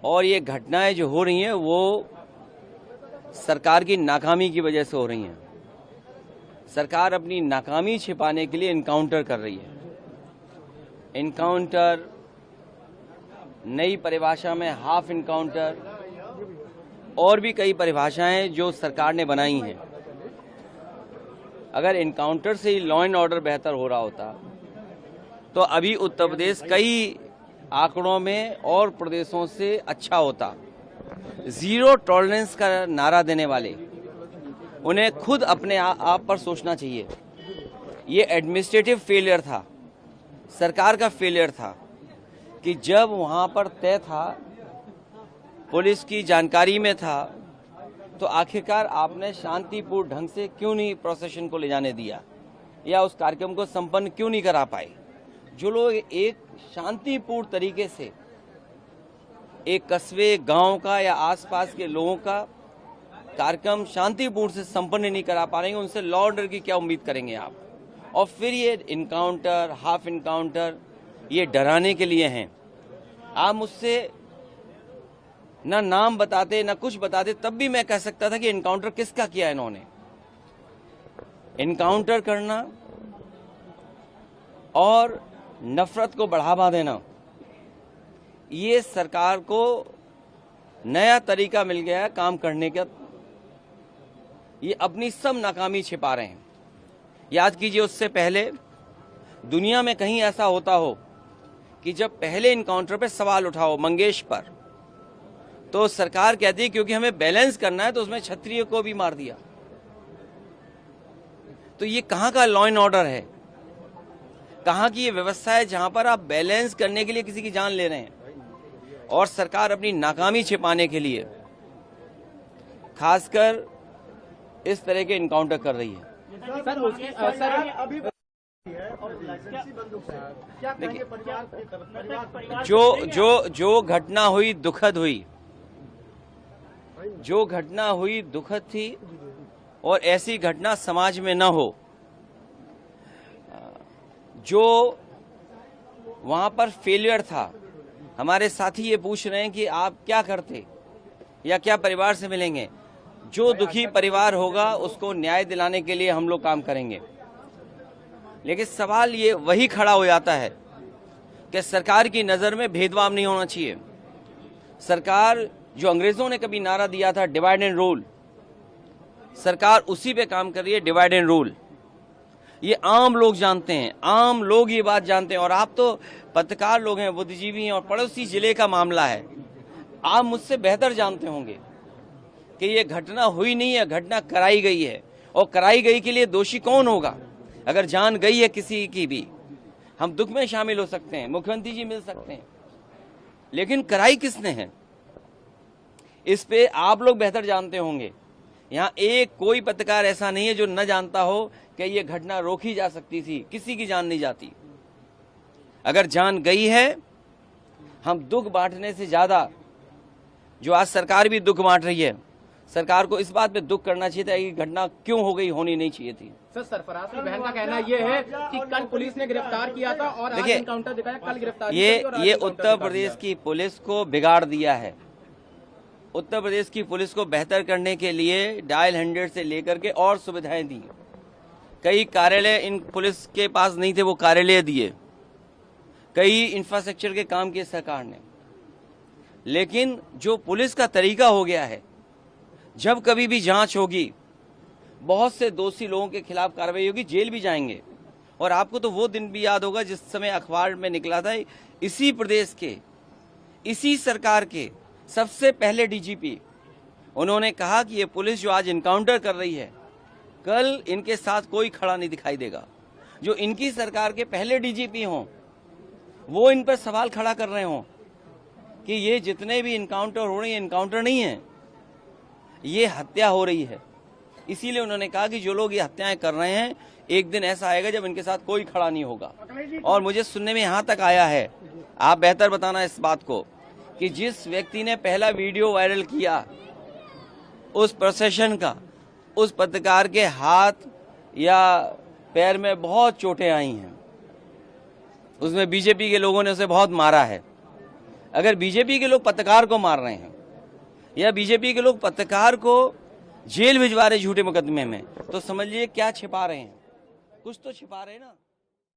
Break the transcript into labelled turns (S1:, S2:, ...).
S1: और ये घटनाएं जो हो रही हैं वो सरकार की नाकामी की वजह से हो रही हैं। सरकार अपनी नाकामी छिपाने के लिए इनकाउंटर कर रही है। इनकाउंटर, नई परिभाषा में हाफ इनकाउंटर और भी कई परिभाषाएं जो सरकार ने बनाई हैं। अगर इनकाउंटर से ही लॉ एंड ऑर्डर बेहतर हो रहा होता तो अभी उत्तर प्रदेश कई आंकड़ों में और प्रदेशों से अच्छा होता। जीरो टॉलरेंस का नारा देने वाले उन्हें खुद अपने आप पर सोचना चाहिए। ये एडमिनिस्ट्रेटिव फेलियर था, सरकार का फेलियर था कि जब वहां पर तय था, पुलिस की जानकारी में था, तो आखिरकार आपने शांतिपूर्ण ढंग से क्यों नहीं प्रोसेशन को ले जाने दिया या उस कार्यक्रम को संपन्न क्यों नहीं करा पाए। जो लोग एक शांतिपूर्ण तरीके से एक कस्बे, गांव का या आसपास के लोगों का कार्यक्रम शांतिपूर्ण से संपन्न नहीं करा पा रहे हैं, उनसे लॉ ऑर्डर की क्या उम्मीद करेंगे आप। और फिर ये इनकाउंटर, हाफ इनकाउंटर, ये डराने के लिए हैं। आप मुझसे ना नाम बताते ना कुछ बताते, तब भी मैं कह सकता था कि इनकाउंटर किसका किया इन्होंने। इनकाउंटर करना और नफरत को बढ़ावा देना, ये सरकार को नया तरीका मिल गया है काम करने का। ये अपनी सब नाकामी छिपा रहे हैं। याद कीजिए, उससे पहले दुनिया में कहीं ऐसा होता हो कि जब पहले इनकाउंटर पे सवाल उठाओ मंगेश पर, तो सरकार कहती है क्योंकि हमें बैलेंस करना है तो उसमें क्षत्रिय को भी मार दिया। तो ये कहां का लॉ एंड ऑर्डर है, कहां की ये व्यवस्था है जहां पर आप बैलेंस करने के लिए किसी की जान ले रहे हैं। और सरकार अपनी नाकामी छिपाने के लिए खासकर इस तरह के इनकाउंटर कर रही है। जो घटना हुई दुखद हुई, जो घटना हुई दुखद थी और ऐसी घटना समाज में न हो। जो वहां पर फेलियर था, हमारे साथी ये पूछ रहे हैं कि आप क्या करते या क्या परिवार से मिलेंगे। जो दुखी परिवार होगा उसको न्याय दिलाने के लिए हम लोग काम करेंगे। लेकिन सवाल ये वही खड़ा हो जाता है कि सरकार की नजर में भेदभाव नहीं होना चाहिए। सरकार, जो अंग्रेजों ने कभी नारा दिया था डिवाइड एंड रूल, सरकार उसी पे काम कर रही है, डिवाइड एंड रूल। ये आम लोग जानते हैं, आम लोग ये बात जानते हैं। और आप तो पत्रकार लोग हैं, बुद्धिजीवी हैं, और पड़ोसी जिले का मामला है। आप मुझसे बेहतर जानते होंगे कि ये घटना हुई नहीं है, घटना कराई गई है। और कराई गई के लिए दोषी कौन होगा। अगर जान गई है किसी की भी, हम दुख में शामिल हो सकते हैं, मुख्यमंत्री जी मिल सकते हैं, लेकिन कराई किसने है, इस पे आप लोग बेहतर जानते होंगे। यहाँ एक कोई पत्रकार ऐसा नहीं है जो न जानता हो कि ये घटना रोकी जा सकती थी। किसी की जान नहीं जाती। अगर जान गई है, हम दुख बांटने से ज्यादा, जो आज सरकार भी दुख बांट रही है, सरकार को इस बात पे दुख करना चाहिए था कि घटना क्यों हो गई, होनी नहीं चाहिए थी।
S2: सर, सरफराज की बहन का कहना यह है कि कल पुलिस ने गिरफ्तार किया था और आज एनकाउंटर दिखाया, कल गिरफ्तार।
S1: ये उत्तर प्रदेश की पुलिस को बिगाड़ दिया है। उत्तर प्रदेश की पुलिस को बेहतर करने के लिए डायल 100 से लेकर के और सुविधाएं दी। कई कार्यालय इन पुलिस के पास नहीं थे, वो कार्यालय दिए। कई इंफ्रास्ट्रक्चर के काम किए सरकार ने। लेकिन जो पुलिस का तरीका हो गया है, जब कभी भी जांच होगी, बहुत से दोषी लोगों के खिलाफ कार्रवाई होगी, जेल भी जाएंगे। और आपको तो वो दिन भी याद होगा जिस समय अखबार में निकला था, इसी प्रदेश के, इसी सरकार के सबसे पहले डीजीपी, उन्होंने कहा कि ये पुलिस जो आज इनकाउंटर कर रही है, कल इनके साथ कोई खड़ा नहीं दिखाई देगा। जो इनकी सरकार के पहले डीजीपी हों, वो इन पर सवाल खड़ा कर रहे हों कि ये जितने भी इनकाउंटर हो रहे हैं, इनकाउंटर नहीं है, ये हत्या हो रही है। इसीलिए उन्होंने कहा कि जो लोग ये हत्याएं कर रहे हैं, एक दिन ऐसा आएगा जब इनके साथ कोई खड़ा नहीं होगा। और मुझे सुनने में यहां तक आया है, आप बेहतर बताना इस बात को, कि जिस व्यक्ति ने पहला वीडियो वायरल किया उस प्रोसेशन का, उस पत्रकार के हाथ या पैर में बहुत चोटें आई हैं। उसमें बीजेपी के लोगों ने उसे बहुत मारा है। अगर बीजेपी के लोग पत्रकार को मार रहे हैं या बीजेपी के लोग पत्रकार को जेल भिजवा रहे झूठे मुकदमे में, तो समझ लीजिए क्या छिपा रहे हैं, कुछ तो छिपा रहे हैं ना।